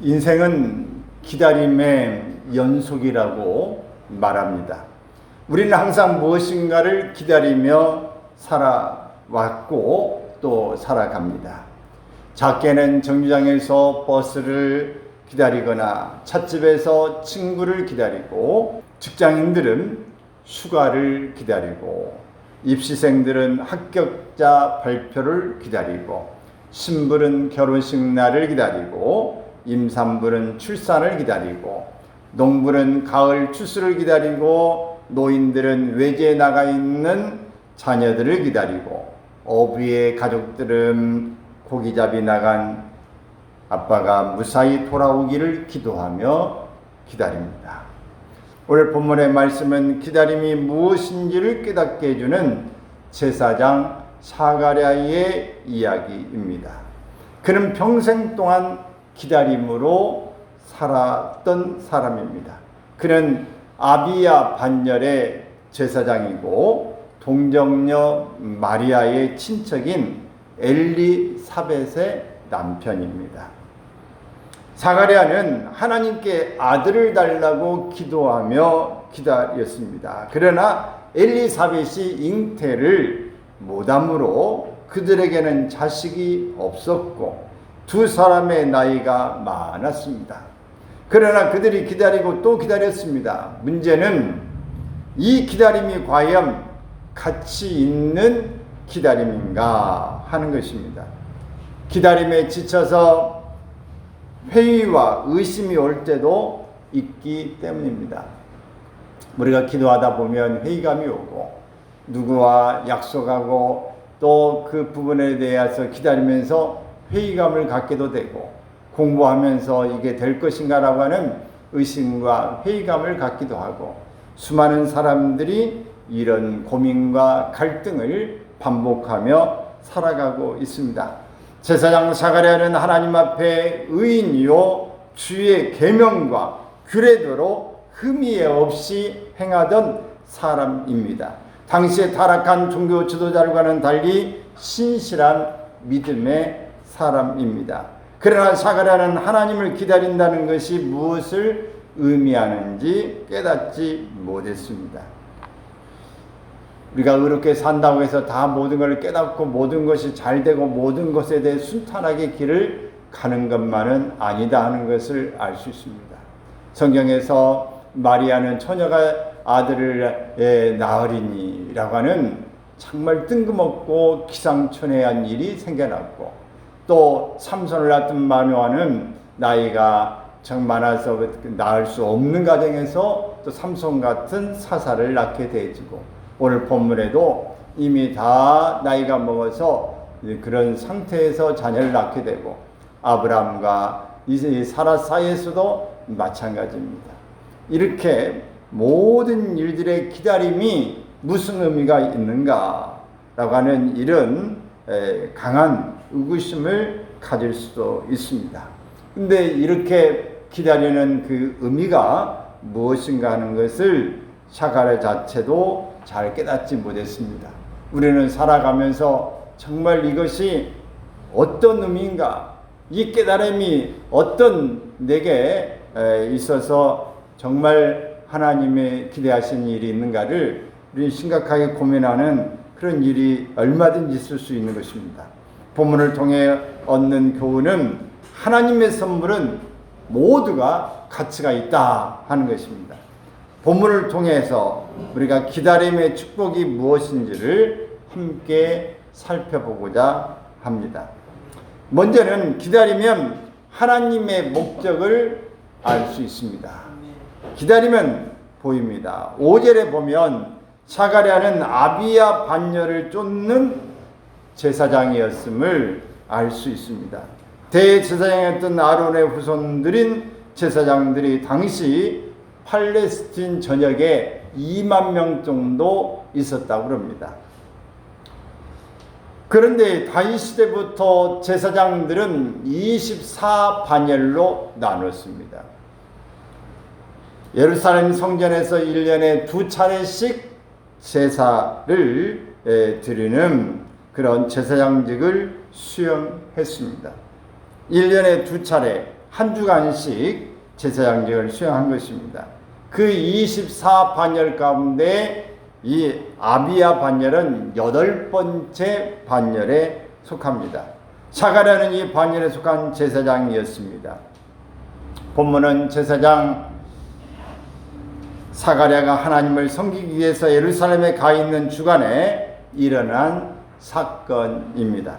인생은 기다림의 연속이라고 말합니다. 우리는 항상 무엇인가를 기다리며 살아왔고 또 살아갑니다. 작게는 정류장에서 버스를 기다리거나 찻집에서 친구를 기다리고, 직장인들은 휴가를 기다리고, 입시생들은 합격자 발표를 기다리고, 신부는 결혼식 날을 기다리고, 임산부는 출산을 기다리고, 농부는 가을 추수를 기다리고, 노인들은 외지에 나가 있는 자녀들을 기다리고, 어부의 가족들은 고기잡이 나간 아빠가 무사히 돌아오기를 기도하며 기다립니다. 오늘 본문의 말씀은 기다림이 무엇인지를 깨닫게 해주는 제사장 사가랴의 이야기입니다. 그는 평생 동안 기다림으로 살았던 사람입니다. 그는 아비야 반열의 제사장이고 동정녀 마리아의 친척인 엘리사벳의 남편입니다. 사가랴는 하나님께 아들을 달라고 기도하며 기다렸습니다. 그러나 엘리사벳이 잉태를 못함으로 그들에게는 자식이 없었고 두 사람의 나이가 많았습니다. 그러나 그들이 기다리고 또 기다렸습니다. 문제는 이 기다림이 과연 가치 있는 기다림인가 하는 것입니다. 기다림에 지쳐서 회의와 의심이 올 때도 있기 때문입니다. 우리가 기도하다 보면 회의감이 오고, 누구와 약속하고 또 그 부분에 대해서 기다리면서 회의감을 갖게도 되고, 공부하면서 이게 될 것인가라고 하는 의심과 회의감을 갖기도 하고, 수많은 사람들이 이런 고민과 갈등을 반복하며 살아가고 있습니다. 제사장 사가랴는 하나님 앞에 의인이요 주의 계명과 규례대로 흠이 없이 행하던 사람입니다. 당시에 타락한 종교 지도자들과는 달리 신실한 믿음의 사람입니다. 그러나 사가랴는 하나님을 기다린다는 것이 무엇을 의미하는지 깨닫지 못했습니다. 우리가 의롭게 산다고 해서 다 모든 걸 깨닫고 모든 것이 잘 되고 모든 것에 대해 순탄하게 길을 가는 것만은 아니다 하는 것을 알 수 있습니다. 성경에서 마리아는 처녀가 아들을 낳으리니라고 하는 정말 뜬금없고 기상천외한 일이 생겨났고, 또 삼손을 낳았던 마노아는 나이가 정 많아서 낳을 수 없는 가정에서 또 삼손 같은 사사를 낳게 되어지고, 오늘 본문에도 이미 다 나이가 먹어서 그런 상태에서 자녀를 낳게 되고, 아브라함과 사라 사이에서도 마찬가지입니다. 이렇게 모든 일들의 기다림이 무슨 의미가 있는가라고 하는 이런 강한 의구심을 가질 수도 있습니다. 근데 이렇게 기다리는 그 의미가 무엇인가 하는 것을 사가랴 자체도 잘 깨닫지 못했습니다. 우리는 살아가면서 정말 이것이 어떤 의미인가, 이 깨달음이 어떤 내게 있어서 정말 하나님의 기대하신 일이 있는가를 우리 심각하게 고민하는 그런 일이 얼마든지 있을 수 있는 것입니다. 본문을 통해 얻는 교훈은 하나님의 선물은 모두가 가치가 있다 하는 것입니다. 본문을 통해서 우리가 기다림의 축복이 무엇인지를 함께 살펴보고자 합니다. 먼저는 기다리면 하나님의 목적을 알 수 있습니다. 기다리면 보입니다. 5절에 보면 사가랴는 아비야 반열을 쫓는 제사장이었음을 알 수 있습니다. 대제사장이었던 아론의 후손들인 제사장들이 당시 팔레스틴 전역에 2만 명 정도 있었다고 합니다. 그런데 다윗 시대부터 제사장들은 24반열로 나눴습니다. 예루살렘 성전에서 1년에 2차례씩 제사를 드리는 그런 제사장직을 수행했습니다. 1년에 2차례, 한 주간씩 제사장직을 수행한 것입니다. 그 24반열 가운데 이 아비야 반열은 8번째 반열에 속합니다. 사가랴는 이 반열에 속한 제사장이었습니다. 본문은 제사장 사가랴가 하나님을 섬기기 위해서 예루살렘에 가 있는 주간에 일어난 사건입니다.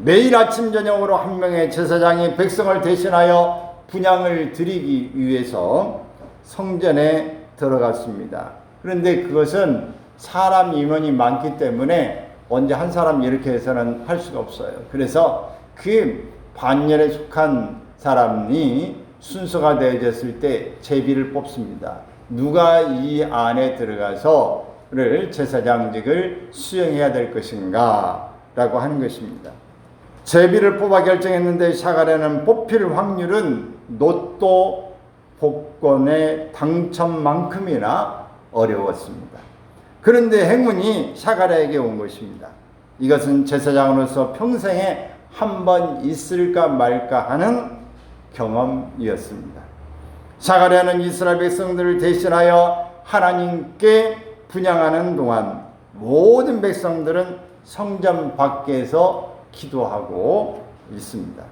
매일 아침 저녁으로 한 명의 제사장이 백성을 대신하여 분향을 드리기 위해서 성전에 들어갔습니다. 그런데 그것은 사람 인원이 많기 때문에 언제 한 사람 이렇게 해서는 할 수가 없어요. 그래서 그 반열에 속한 사람이 순서가 되어졌을 때 제비를 뽑습니다. 누가 이 안에 들어가서를 제사장직을 수행해야 될 것인가 라고 하는 것입니다. 제비를 뽑아 결정했는데 사가랴는 뽑힐 확률은 로또 복권의 당첨만큼이나 어려웠습니다. 그런데 행운이 사가랴에게 온 것입니다. 이것은 제사장으로서 평생에 한 번 있을까 말까 하는 경험이었습니다. 사가랴는 이스라엘 백성들을 대신하여 하나님께 분향하는 동안 모든 백성들은 성전 밖에서 기도하고 있습니다.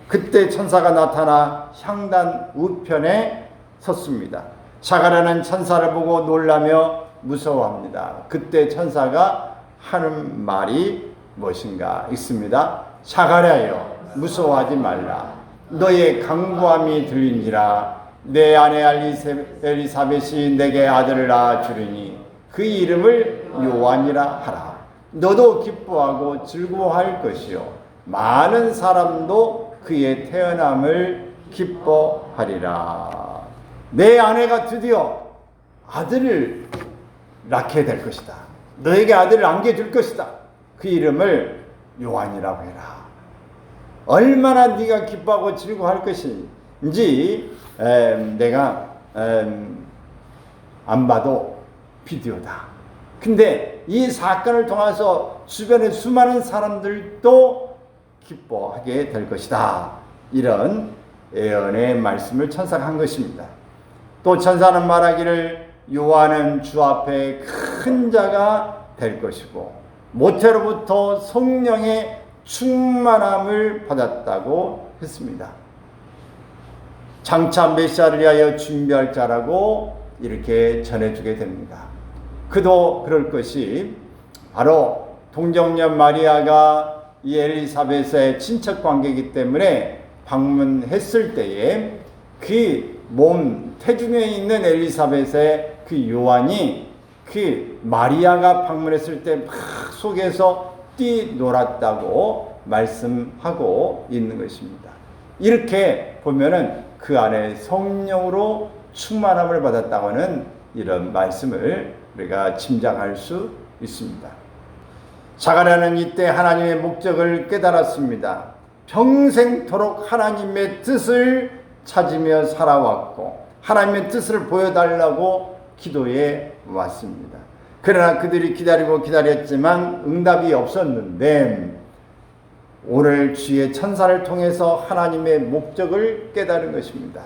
그때 천사가 나타나 향단 우편에 섰습니다. 사가랴는 천사를 보고 놀라며 무서워합니다. 그때 천사가 하는 말이 무엇인가 있습니다. 사가랴여 무서워하지 말라. 너의 강구함이 들리니라. 내 아내 엘리사벳이 내게 아들을 낳아 주리니 그 이름을 요한이라 하라. 너도 기뻐하고 즐거워할 것이요 많은 사람도 그의 태어남을 기뻐하리라. 내 아내가 드디어 아들을 낳게 될 것이다. 너에게 아들을 안겨줄 것이다. 그 이름을 요한이라고 해라. 얼마나 네가 기뻐하고 즐거워할 것인지 내가 안 봐도 비디오다. 근데 이 사건을 통해서 주변의 수많은 사람들도 기뻐하게 될 것이다. 이런 예언의 말씀을 천사가 한 것입니다. 또 천사는 말하기를 요한은 주 앞에 큰 자가 될 것이고 모태로부터 성령의 충만함을 받았다고 했습니다. 장차 메시아를 위하여 준비할 자라고 이렇게 전해주게 됩니다. 그도 그럴 것이 바로 동정녀 마리아가 이 엘리사벳의 친척 관계이기 때문에 방문했을 때에 그 몸 태중에 있는 엘리사벳의 그 요한이 그 마리아가 방문했을 때 막 속에서 뛰놀았다고 말씀하고 있는 것입니다. 이렇게 보면은 그 안에 성령으로 충만함을 받았다고는 이런 말씀을 우리가 짐작할 수 있습니다. 사가랴는 이때 하나님의 목적을 깨달았습니다. 평생토록 하나님의 뜻을 찾으며 살아왔고 하나님의 뜻을 보여달라고 기도해 왔습니다. 그러나 그들이 기다리고 기다렸지만 응답이 없었는데 오늘 주의 천사를 통해서 하나님의 목적을 깨달은 것입니다.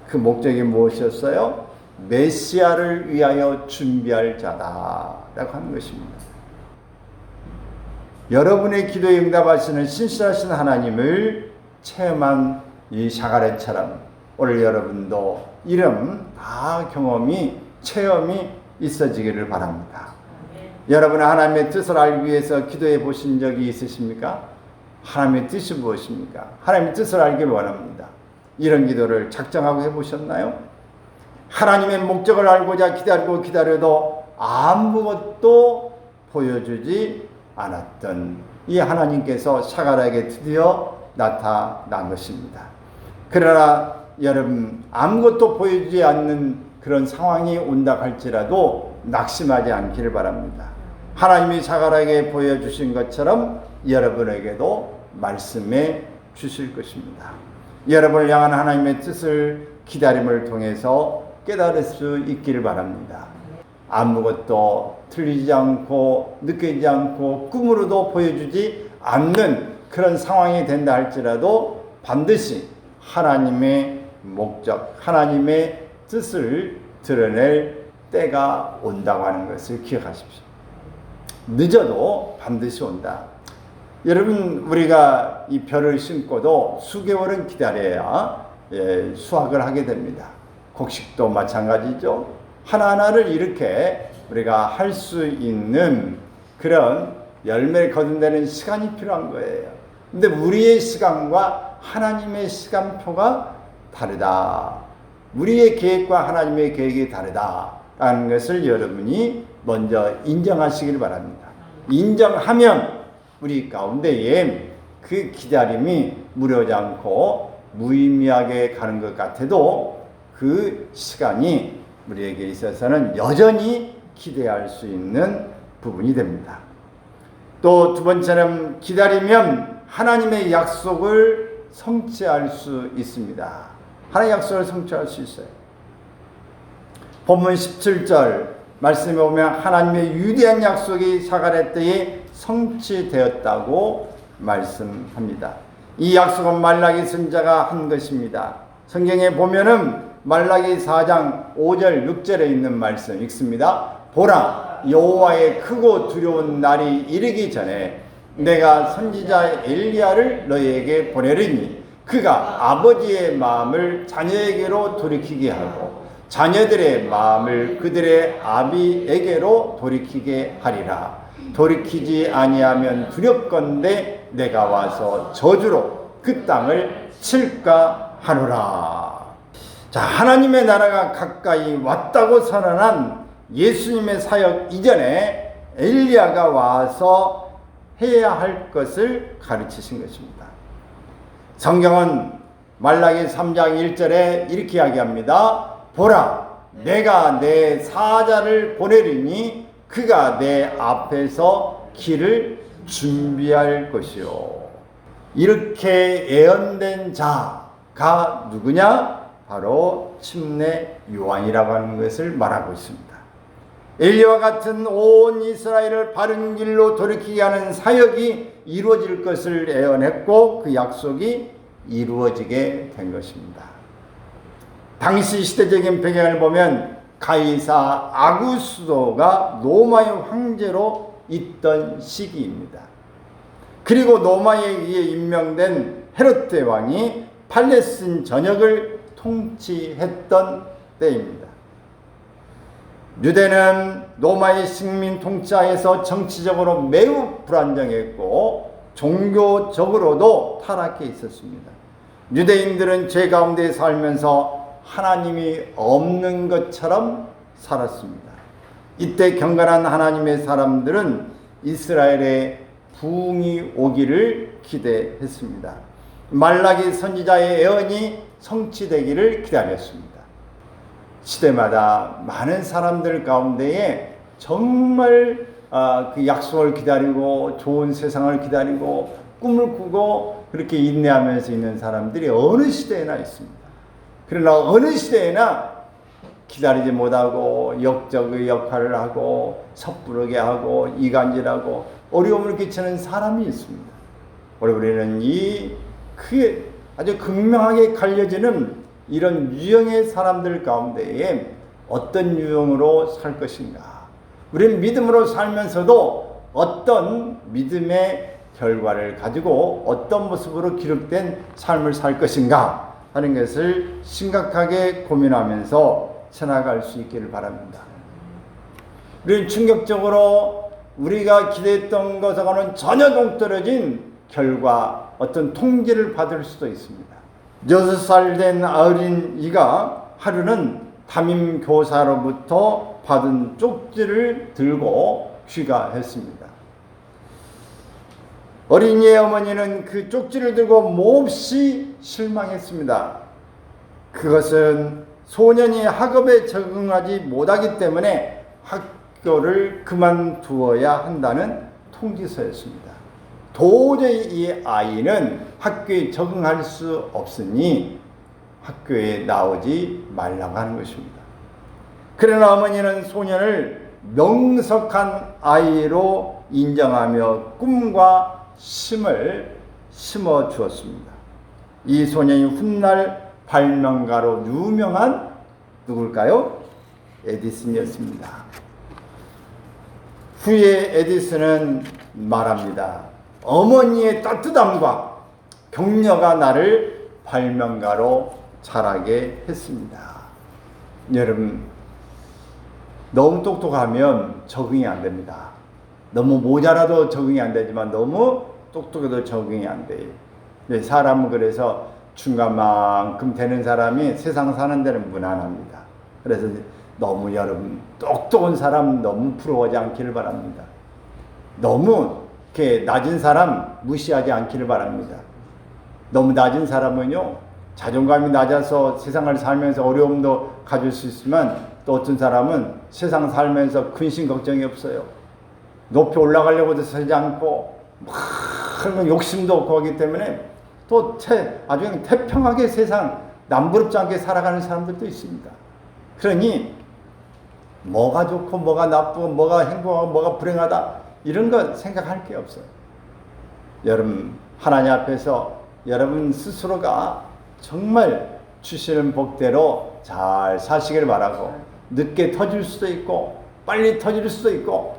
그 목적이 무엇이었어요? 메시아를 위하여 준비할 자다라고 하는 것입니다. 여러분의 기도에 응답하시는 신실하신 하나님을 체험한 이 사가랴처럼 오늘 여러분도 이런 다 경험이 체험이 있어지기를 바랍니다. 여러분은 하나님의 뜻을 알기 위해서 기도해 보신 적이 있으십니까? 하나님의 뜻이 무엇입니까? 하나님의 뜻을 알기를 원합니다. 이런 기도를 작정하고 해보셨나요? 하나님의 목적을 알고자 기다리고 기다려도 아무것도 보여주지 않았던 이 하나님께서 사가랴에게 드디어 나타난 것입니다. 그러나 여러분 아무것도 보여주지 않는 그런 상황이 온다 할지라도 낙심하지 않기를 바랍니다. 하나님이 사가랴에게 보여주신 것처럼 여러분에게도 말씀해 주실 것입니다. 여러분을 향한 하나님의 뜻을 기다림을 통해서 깨달을 수 있기를 바랍니다. 아무것도 틀리지 않고 느끼지 않고 꿈으로도 보여주지 않는 그런 상황이 된다 할지라도 반드시 하나님의 목적, 하나님의 뜻을 드러낼 때가 온다고 하는 것을 기억하십시오. 늦어도 반드시 온다. 여러분, 우리가 이 벼를 심고도 수개월은 기다려야 수확을 하게 됩니다. 곡식도 마찬가지죠. 하나하나를 이렇게 우리가 할 수 있는 그런 열매를 거둔다는 시간이 필요한 거예요. 근데 우리의 시간과 하나님의 시간표가 다르다. 우리의 계획과 하나님의 계획이 다르다라는 것을 여러분이 먼저 인정하시길 바랍니다. 인정하면 우리 가운데에 그 기다림이 무료하지 않고 무의미하게 가는 것 같아도 그 시간이 우리에게 있어서는 여전히 기대할 수 있는 부분이 됩니다. 또 두 번째는 기다리면 하나님의 약속을 성취할 수 있습니다. 하나님의 약속을 성취할 수 있어요. 본문 17절 말씀에 보면 하나님의 위대한 약속이 사가랴 때에 성취되었다고 말씀합니다. 이 약속은 말라기 선지자가 한 것입니다. 성경에 보면은 말라기 4장 5절 6절에 있는 말씀 읽습니다. 보라, 여호와의 크고 두려운 날이 이르기 전에 내가 선지자 엘리야를 너희에게 보내리니 그가 아버지의 마음을 자녀에게로 돌이키게 하고 자녀들의 마음을 그들의 아비에게로 돌이키게 하리라. 돌이키지 아니하면 두렵건대 내가 와서 저주로 그 땅을 칠까 하노라. 자, 하나님의 나라가 가까이 왔다고 선언한 예수님의 사역 이전에 엘리야가 와서 해야 할 것을 가르치신 것입니다. 성경은 말라기 3장 1절에 이렇게 이야기합니다. 보라, 내가 내 사자를 보내리니 그가 내 앞에서 길을 준비할 것이요. 이렇게 예언된 자가 누구냐? 바로 침례 요한이라고 하는 것을 말하고 있습니다. 엘리야와 같은 온 이스라엘을 바른 길로 돌이키게 하는 사역이 이루어질 것을 예언했고 그 약속이 이루어지게 된 것입니다. 당시 시대적인 배경을 보면 가이사 아구스도가 로마의 황제로 있던 시기입니다. 그리고 로마에 의해 임명된 헤롯 왕이 팔레스틴 전역을 통치했던 때입니다. 유대는 로마의 식민 통치하에서 정치적으로 매우 불안정했고 종교적으로도 타락해 있었습니다. 유대인들은 죄 가운데 살면서 하나님이 없는 것처럼 살았습니다. 이때 경건한 하나님의 사람들은 이스라엘의 부흥이 오기를 기대했습니다. 말라기 선지자의 예언이 성취되기를 기다렸습니다. 시대마다 많은 사람들 가운데에 정말 그 약속을 기다리고 좋은 세상을 기다리고 꿈을 꾸고 그렇게 인내하면서 있는 사람들이 어느 시대에나 있습니다. 그러나 어느 시대에나 기다리지 못하고 역적의 역할을 하고 섣부르게 하고 이간질하고 어려움을 끼치는 사람이 있습니다. 우리는 크게 아주 극명하게 갈려지는 이런 유형의 사람들 가운데에 어떤 유형으로 살 것인가? 우리는 믿음으로 살면서도 어떤 믿음의 결과를 가지고 어떤 모습으로 기록된 삶을 살 것인가 하는 것을 심각하게 고민하면서 살아갈 수 있기를 바랍니다. 우리는 충격적으로 우리가 기대했던 것하고는 전혀 동떨어진 결과, 어떤 통지를 받을 수도 있습니다. 6살 된 어린이가 하루는 담임 교사로부터 받은 쪽지를 들고 귀가했습니다. 어린이의 어머니는 그 쪽지를 들고 몹시 실망했습니다. 그것은 소년이 학업에 적응하지 못하기 때문에 학교를 그만두어야 한다는 통지서였습니다. 도저히 이 아이는 학교에 적응할 수 없으니 학교에 나오지 말라고 하는 것입니다. 그러나 어머니는 소년을 명석한 아이로 인정하며 꿈과 힘을 심어 주었습니다. 이 소년이 훗날 발명가로 유명한 누굴까요? 에디슨이었습니다. 후에 에디슨은 말합니다. 어머니의 따뜻함과 격려가 나를 발명가로 자라게 했습니다. 여러분, 너무 똑똑하면 적응이 안 됩니다. 너무 모자라도 적응이 안 되지만 너무 똑똑해도 적응이 안 돼요. 사람은 그래서 중간만큼 되는 사람이 세상 사는 데는 무난합니다. 그래서 너무 여러분 똑똑한 사람 너무 부러워하지 않기를 바랍니다. 너무 이렇게 낮은 사람 무시하지 않기를 바랍니다. 너무 낮은 사람은요, 자존감이 낮아서 세상을 살면서 어려움도 가질 수 있지만 또 어떤 사람은 세상 살면서 근심 걱정이 없어요. 높이 올라가려고도 서지 않고 막 욕심도 없고 하기 때문에 또 아주 그냥 태평하게 세상 남부럽지 않게 살아가는 사람들도 있습니다. 그러니 뭐가 좋고 뭐가 나쁘고 뭐가 행복하고 뭐가 불행하다 이런 거 생각할 게 없어요. 여러분, 하나님 앞에서 여러분 스스로가 정말 주시는 복대로 잘 사시길 바라고, 늦게 터질 수도 있고 빨리 터질 수도 있고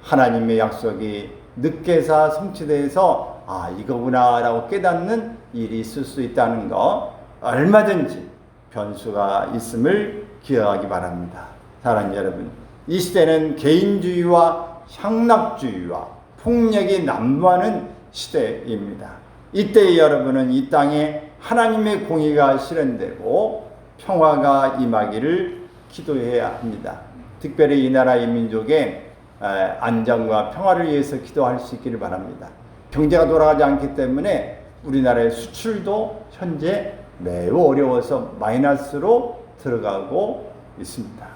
하나님의 약속이 늦게서 성취돼서 이거구나 라고 깨닫는 일이 있을 수 있다는 거, 얼마든지 변수가 있음을 기억하기 바랍니다. 사랑하는 여러분, 이 시대는 개인주의와 향락주의와 폭력이 난무하는 시대입니다. 이때 여러분은 이 땅에 하나님의 공의가 실현되고 평화가 임하기를 기도해야 합니다. 특별히 이 나라 이 민족의 안정과 평화를 위해서 기도할 수 있기를 바랍니다. 경제가 돌아가지 않기 때문에 우리나라의 수출도 현재 매우 어려워서 마이너스로 들어가고 있습니다.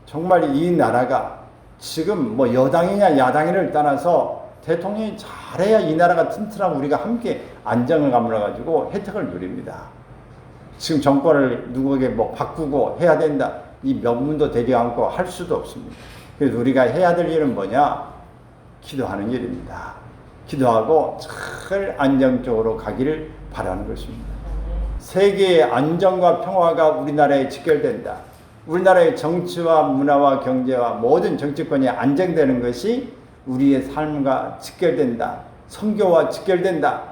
정말 이 나라가 지금 뭐 여당이냐 야당이냐를 떠나서 대통령이 잘해야 이 나라가 튼튼하고 우리가 함께 안정을 가물어가지고 혜택을 누립니다. 지금 정권을 누구에게 뭐 바꾸고 해야 된다, 이 명분도 되지 않고 할 수도 없습니다. 그래서 우리가 해야 될 일은 뭐냐? 기도하는 일입니다. 기도하고 잘 안정적으로 가기를 바라는 것입니다. 세계의 안정과 평화가 우리나라에 직결된다. 우리나라의 정치와 문화와 경제와 모든 정치권이 안정되는 것이 우리의 삶과 직결된다. 선교와 직결된다.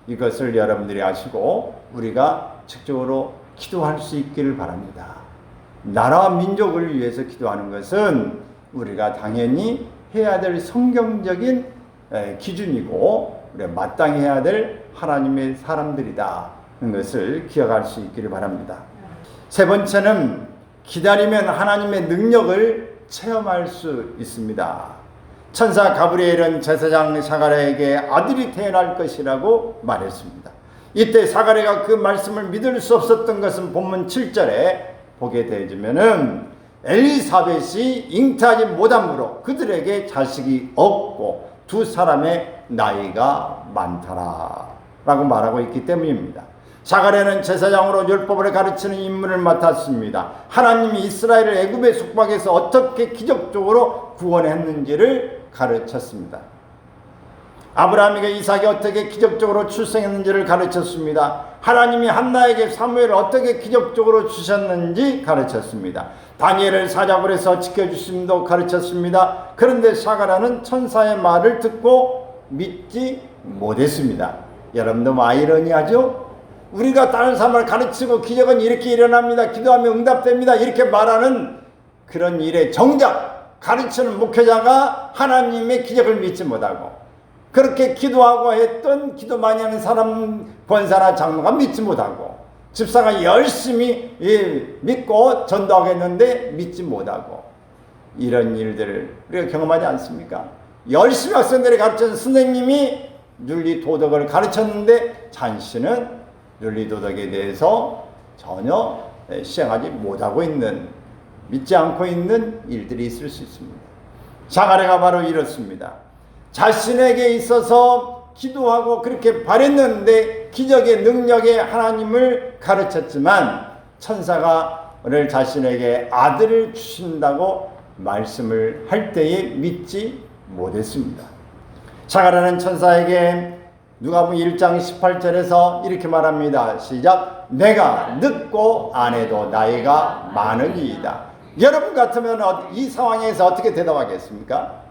이것을 여러분들이 아시고 우리가 적극적으로 기도할 수 있기를 바랍니다. 나라와 민족을 위해서 기도하는 것은 우리가 당연히 해야 될 성경적인 기준이고 우리가 마땅히 해야 될 하나님의 사람들이다 하는 것을 기억할 수 있기를 바랍니다. 세 번째는 기다리면 하나님의 능력을 체험할 수 있습니다. 천사 가브리엘은 제사장 사가랴에게 아들이 태어날 것이라고 말했습니다. 이때 사가랴가 그 말씀을 믿을 수 없었던 것은 본문 7절에 보게 되지면은 엘리사벳이 잉태하지 못함으로 그들에게 자식이 없고 두 사람의 나이가 많더라 라고 말하고 있기 때문입니다. 사가랴는 제사장으로 율법을 가르치는 임무를 맡았습니다. 하나님이 이스라엘을 애굽의 속박에서 어떻게 기적적으로 구원했는지를 가르쳤습니다. 아브라함에게 이삭이 어떻게 기적적으로 출생했는지를 가르쳤습니다. 하나님이 한나에게 사무엘을 어떻게 기적적으로 주셨는지 가르쳤습니다. 다니엘을 사자굴에서 지켜주심도 가르쳤습니다. 그런데 사가랴는 천사의 말을 듣고 믿지 못했습니다. 여러분, 너무 아이러니하죠? 우리가 다른 사람을 가르치고 기적은 이렇게 일어납니다, 기도하면 응답됩니다 이렇게 말하는 그런 일에 정작 가르치는 목회자가 하나님의 기적을 믿지 못하고, 그렇게 기도하고 했던 기도 많이 하는 사람 권사나 장로가 믿지 못하고, 집사가 열심히 믿고 전도하겠는데 믿지 못하고, 이런 일들을 우리가 경험하지 않습니까? 열심히 학생들이 가르치는 선생님이 윤리도덕을 가르쳤는데 자신은 윤리도덕에 대해서 전혀 시행하지 못하고 있는, 믿지 않고 있는 일들이 있을 수 있습니다. 사가랴가 바로 이렇습니다. 자신에게 있어서 기도하고 그렇게 바랬는데 기적의 능력의 하나님을 가르쳤지만 천사가를 자신에게 아들을 주신다고 말씀을 할 때에 믿지 못했습니다. 사가랴는 천사에게 누가복음 1장 18절에서 이렇게 말합니다. 시작. 내가 늙고 아내도 나이가 많으니이다. 여러분 같으면 이 상황에서 어떻게 대답하겠습니까?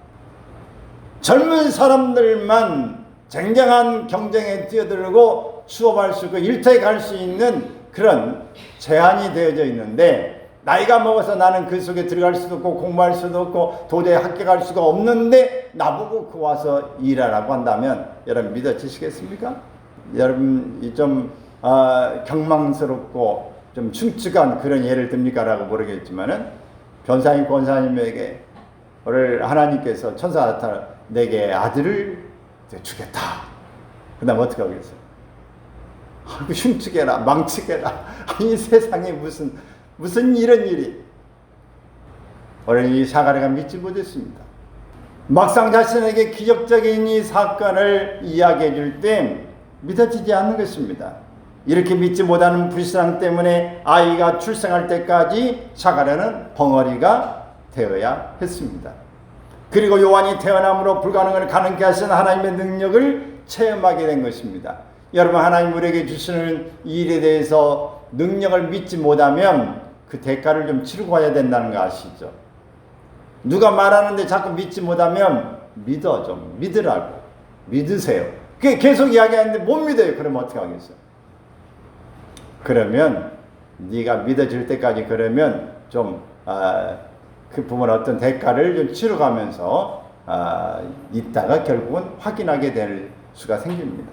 젊은 사람들만 쟁쟁한 경쟁에 뛰어들고 수업할 수 있고 일터에 갈 수 있는 그런 제한이 되어져 있는데, 나이가 먹어서 나는 그 속에 들어갈 수도 없고 공부할 수도 없고 도저히 합격할 수가 없는데 나보고 그 와서 일하라고 한다면 여러분 믿어지시겠습니까? 여러분 좀 경망스럽고 좀 충직한 그런 예를 듭니까? 라고 모르겠지만은 변사님 권사님에게 오늘 하나님께서 천사 나타나 내게 아들을 주겠다. 그 다음 어떻게 하겠어요? 아이고 흉측해라 망측해라. 이 세상에 무슨 이런 일이. 오늘 이 사가랴가 믿지 못했습니다. 막상 자신에게 기적적인 이 사건을 이야기해 줄 때 믿어지지 않는 것입니다. 이렇게 믿지 못하는 불신앙 때문에 아이가 출생할 때까지 사가랴는 벙어리가 되어야 했습니다. 그리고 요한이 태어남으로 불가능을 가능케 하신 하나님의 능력을 체험하게 된 것입니다. 여러분, 하나님 우리에게 주시는 일에 대해서 능력을 믿지 못하면 그 대가를 좀 치르고 가야 된다는 거 아시죠? 누가 말하는데 자꾸 믿지 못하면 좀 믿으라고. 믿으세요. 그게 계속 이야기하는데 못 믿어요. 그러면 어떻게 하겠어요? 그러면 네가 믿어질 때까지 그러면 좀 그 부모는 어떤 대가를 좀 치러가면서 있다가 결국은 확인하게 될 수가 생깁니다.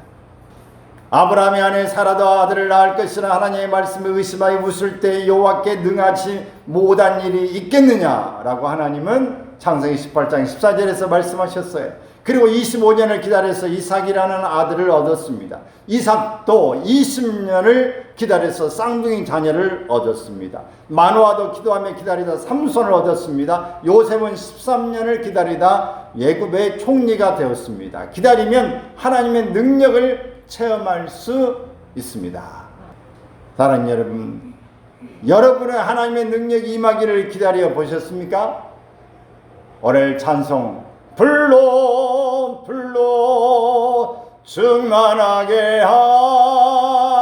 아브라함의 아내 사라도 아들을 낳을 것이라 하나님의 말씀을 의심하여 웃을 때 여호와께 능하지 못한 일이 있겠느냐라고 하나님은 창세기 18장 14절에서 말씀하셨어요. 그리고 25년을 기다려서 이삭이라는 아들을 얻었습니다. 이삭도 20년을 기다려서 쌍둥이 자녀를 얻었습니다. 마노아도 기도하며 기다리다 삼손을 얻었습니다. 요셉은 13년을 기다리다 애굽의 총리가 되었습니다. 기다리면 하나님의 능력을 체험할 수 있습니다. 사랑하는 여러분, 여러분의 하나님의 능력이 임하기를 기다려 보셨습니까? 오늘 찬송 불러 충만하게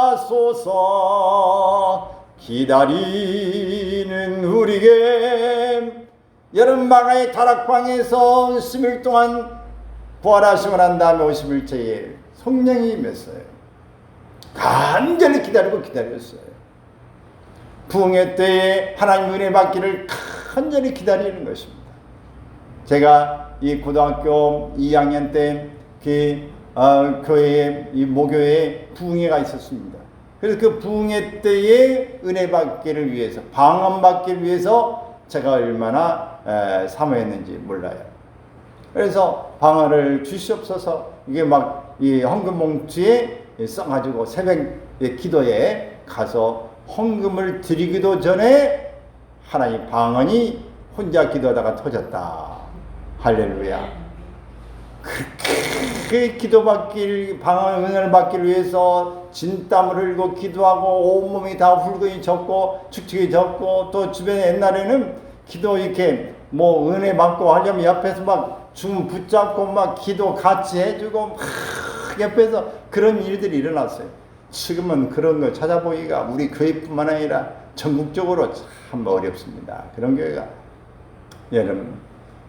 하소서. 기다리는 우리에게. 여러분, 마가의 다락방에서 10일 동안 부활하시고 난 다음에 50일째에 성령이 임했어요. 간절히 기다렸어요. 부흥의 때에 하나님 은혜 받기를 간절히 기다리는 것입니다. 제가 이 고등학교 2학년 때 교회에 이 모교회에 부흥회가 있었습니다. 그래서 그 부흥회 때에 은혜 받기를 위해서, 방언 받기를 위해서 제가 얼마나 사모했는지 몰라요. 그래서 방언을 주시옵소서. 이게 막 이 헌금 봉투에 써가지고 새벽 기도에 가서 헌금을 드리기도 전에 하나님 방언이 혼자 기도하다가 터졌다. 할렐루야. 그렇게 기도받길, 방언 은혜를 받기를 위해서 진땀을 흘리고 기도하고 온몸이 다 훌근이 젖고 축축이 젖고, 또 주변에 옛날에는 기도 이렇게 뭐 은혜 받고 하려면 옆에서 막 주문 붙잡고 막 기도 같이 해주고 막 옆에서 그런 일들이 일어났어요. 지금은 그런 거 찾아보기가 우리 교회뿐만 아니라 전국적으로 참 어렵습니다. 그런 교회가. 여러분,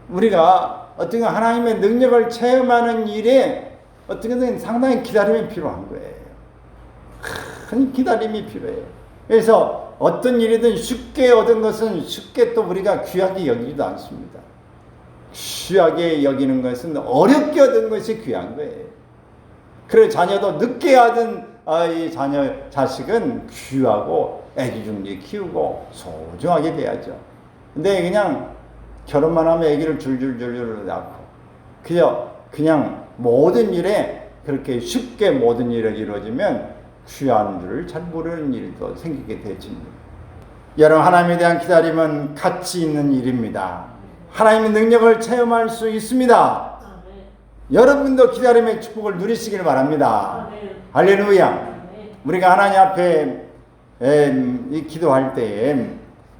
우리가 어떻게 하나님의 능력을 체험하는 일에 어떻게든 상당히 기다림이 필요한 거예요. 큰 기다림이 필요해요. 그래서 어떤 일이든 쉽게 얻은 것은 쉽게 또 우리가 귀하게 여기지도 않습니다. 귀하게 여기는 것은 어렵게 얻은 것이 귀한 거예요. 그래 자녀도 늦게 얻은 이 자식은 귀하고 애지중지 키우고 소중하게 돼야죠. 근데 그냥 결혼만 하면 아기를 줄줄줄줄 낳고 그냥 모든 일에 그렇게 쉽게 모든 일이 이루어지면 귀한 줄을 잘 모르는 일도 생기게 되십니다. 여러분, 하나님에 대한 기다림은 가치 있는 일입니다. 하나님의 능력을 체험할 수 있습니다. 여러분도 기다림의 축복을 누리시길 바랍니다. 할렐루야. 우리가 하나님 앞에 기도할 때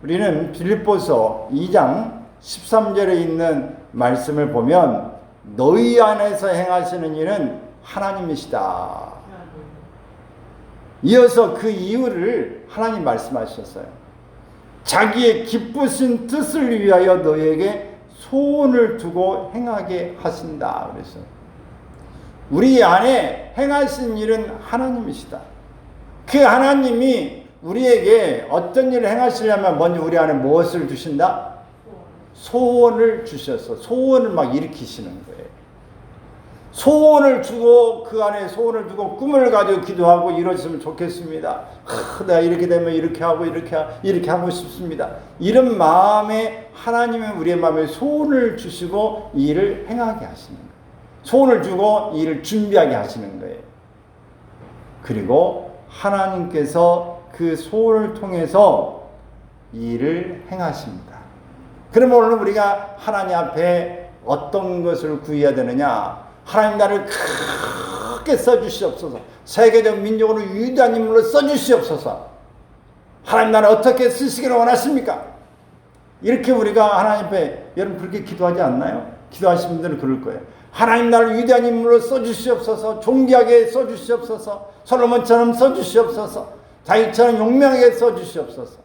우리는 빌립보서 2장 13절에 있는 말씀을 보면 너희 안에서 행하시는 일은 하나님이시다. 이어서 그 이유를 하나님 말씀하셨어요. 자기의 기쁘신 뜻을 위하여 너에게 소원을 두고 행하게 하신다. 그래서 우리 안에 행하신 일은 하나님이시다. 그 하나님이 우리에게 어떤 일을 행하시려면 먼저 우리 안에 무엇을 주신다? 소원을 주셔서 소원을 막 일으키시는 거예요. 소원을 주고 그 안에 소원을 두고 꿈을 가지고 기도하고 이루어졌으면 좋겠습니다. 내가 이렇게 되면 이렇게 하고 이렇게 하고 싶습니다. 이런 마음에 하나님은 우리의 마음에 소원을 주시고 이 일을 행하게 하시는 거예요. 소원을 주고 이 일을 준비하게 하시는 거예요. 그리고 하나님께서 그 소원을 통해서 이 일을 행하십니다. 그러면 오늘 우리가 하나님 앞에 어떤 것을 구해야 되느냐? 하나님 나를 크게 써주시옵소서. 세계적 민족으로 위대한 인물로 써주시옵소서. 하나님 나를 어떻게 쓰시기를 원하십니까? 이렇게 우리가 하나님 앞에 여러분 그렇게 기도하지 않나요? 기도하시는 분들은 그럴 거예요. 하나님 나를 위대한 인물로 써주시옵소서. 존귀하게 써주시옵소서. 솔로몬처럼 써주시옵소서. 다윗처럼 용맹하게 써주시옵소서.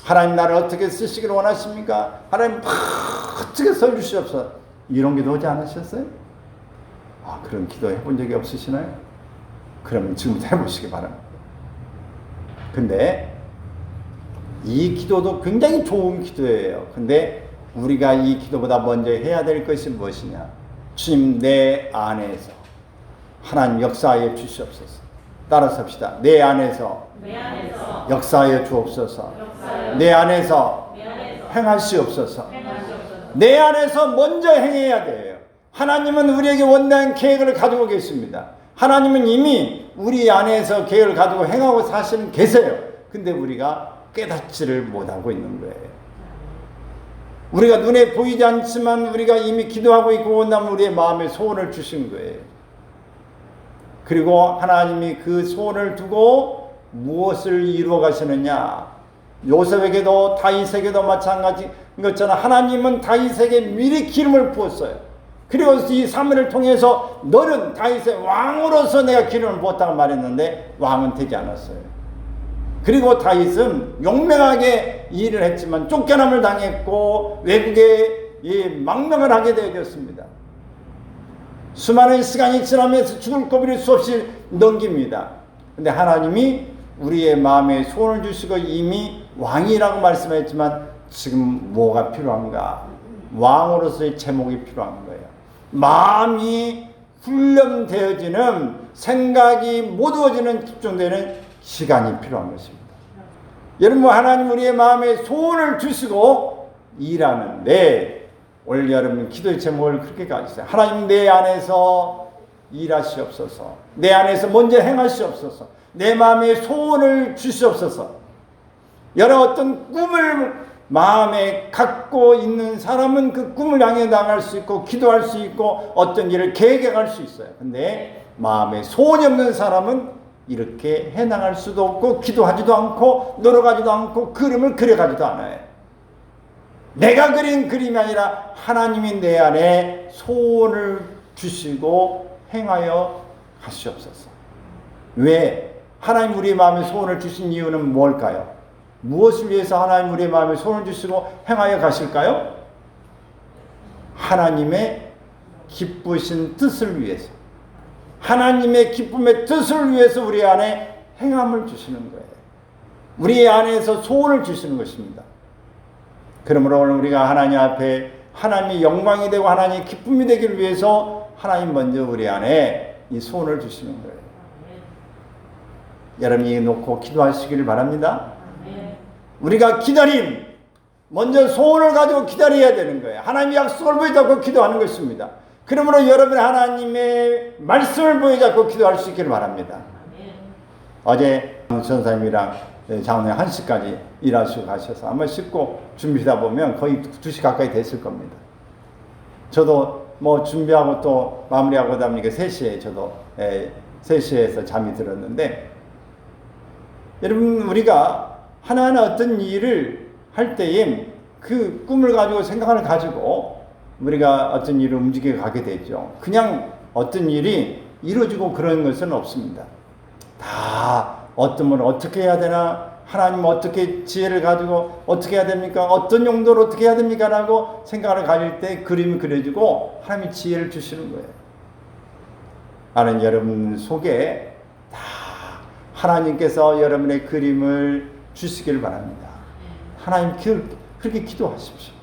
하나님 나를 어떻게 쓰시기를 원하십니까? 하나님 어떻게 써주시옵소서. 이런 기도 하지 않으셨어요? 그런 기도 해본 적이 없으시나요? 그러면 지금부터 해보시기 바랍니다. 근데 이 기도도 굉장히 좋은 기도예요. 근데 우리가 이 기도보다 먼저 해야 될 것이 무엇이냐? 주님 내 안에서 하나님 역사하여 주시옵소서. 따라서 합시다. 내 안에서 역사하여 주옵소서. 내 안에서 행하시옵소서. 내 안에서 먼저 행해야 돼요. 하나님은 우리에게 원대한 계획을 가지고 계십니다. 하나님은 이미 우리 안에서 계획을 가지고 행하고 사실은 계세요. 근데 우리가 깨닫지를 못하고 있는 거예요. 우리가 눈에 보이지 않지만 우리가 이미 기도하고 있고 온다면 우리의 마음에 소원을 주신 거예요. 그리고 하나님이 그 소원을 두고 무엇을 이루어 가시느냐? 요셉에게도 다윗에게도 마찬가지 것처럼 하나님은 다윗에게 미리 기름을 부었어요. 그리고 이 사무엘을 통해서 너는 다윗의 왕으로서 내가 기름을 부었다고 말했는데 왕은 되지 않았어요. 그리고 다윗은 용맹하게 일을 했지만 쫓겨남을 당했고 외국에 망명을 하게 되었습니다. 수많은 시간이 지나면서 죽을 고비를 수없이 넘깁니다. 근데 하나님이 우리의 마음에 소원을 주시고 이미 왕이라고 말씀했지만 지금 뭐가 필요한가? 왕으로서의 제목이 필요한 거예요. 마음이 훈련되어지는 생각이 모두어지는 집중되는 시간이 필요한 것입니다. 여러분 하나님 우리의 마음에 소원을 주시고 일하는데 오늘 여러분 기도의 제목을 그렇게 가지세요. 하나님 내 안에서 일하시옵소서. 내 안에서 먼저 행하시옵소서. 내 마음에 소원을 주시옵소서. 여러 어떤 꿈을 마음에 갖고 있는 사람은 그 꿈을 향해 나갈 수 있고 기도할 수 있고 어떤 일을 계획할 수 있어요. 근데 마음에 소원이 없는 사람은 이렇게 해나갈 수도 없고 기도하지도 않고 노력하지도 않고 그림을 그려가지도 않아요. 내가 그린 그림이 아니라 하나님이 내 안에 소원을 주시고 행하여 가시옵소서. 왜? 하나님 우리의 마음에 소원을 주신 이유는 뭘까요? 무엇을 위해서 하나님 우리의 마음에 소원을 주시고 행하여 가실까요? 하나님의 기쁘신 뜻을 위해서. 하나님의 기쁨의 뜻을 위해서 우리 안에 행함을 주시는 거예요. 우리 안에서 소원을 주시는 것입니다. 그러므로 오늘 우리가 하나님 앞에 하나님의 영광이 되고 하나님의 기쁨이 되기를 위해서 하나님 먼저 우리 안에 이 소원을 주시는 거예요. 여러분이 놓고 기도하시기를 바랍니다. 우리가 기다림, 먼저 소원을 가지고 기다려야 되는 거예요. 하나님의 약속을 보여잡고 기도하는 것입니다. 그러므로 여러분 하나님의 말씀을 보여잡고 기도할 수 있기를 바랍니다. 어제 전사님이랑 장로님 1시까지 일하시고 가셔서 아마 씻고 준비하다 보면 거의 2시 가까이 됐을 겁니다. 저도 뭐 준비하고 또 마무리하고 그러다 보니까 3시에 저도 3시에서 잠이 들었는데 여러분 우리가 하나하나 어떤 일을 할 때에 그 꿈을 가지고 생각을 가지고 우리가 어떤 일을 움직여 가게 되죠. 그냥 어떤 일이 이루어지고 그런 것은 없습니다. 다 어떤 분 어떻게 해야 되나, 하나님 어떻게 지혜를 가지고 어떻게 해야 됩니까? 어떤 용도로 어떻게 해야 됩니까? 라고 생각을 가질 때 그림이 그려지고 하나님이 지혜를 주시는 거예요. 나는 여러분 속에 다 하나님께서 여러분의 그림을 주시기를 바랍니다. 하나님 그렇게 기도하십시오.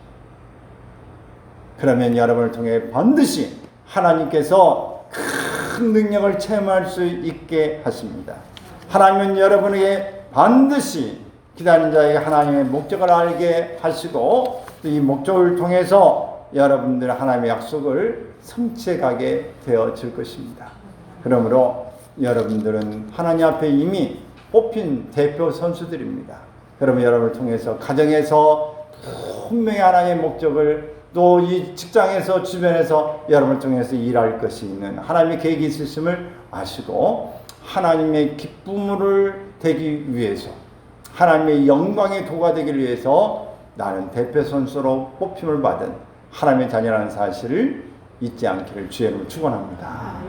그러면 여러분을 통해 반드시 하나님께서 큰 능력을 체험할 수 있게 하십니다. 하나님은 여러분에게 반드시 기다리는 자에게 하나님의 목적을 알게 하시고 이 목적을 통해서 여러분들 하나님의 약속을 성취해가게 되어질 것입니다. 그러므로 여러분들은 하나님 앞에 이미 뽑힌 대표 선수들입니다. 그러면 여러분을 통해서 가정에서 분명히 하나님의 목적을, 또 이 직장에서 주변에서 여러분을 통해서 일할 것이 있는 하나님의 계획이 있으심을 아시고 하나님의 기쁨을 되기 위해서, 하나님의 영광의 도가 되기 위해서 나는 대표 선수로 뽑힘을 받은 하나님의 자녀라는 사실을 잊지 않기를 주의 이름으로 축원합니다.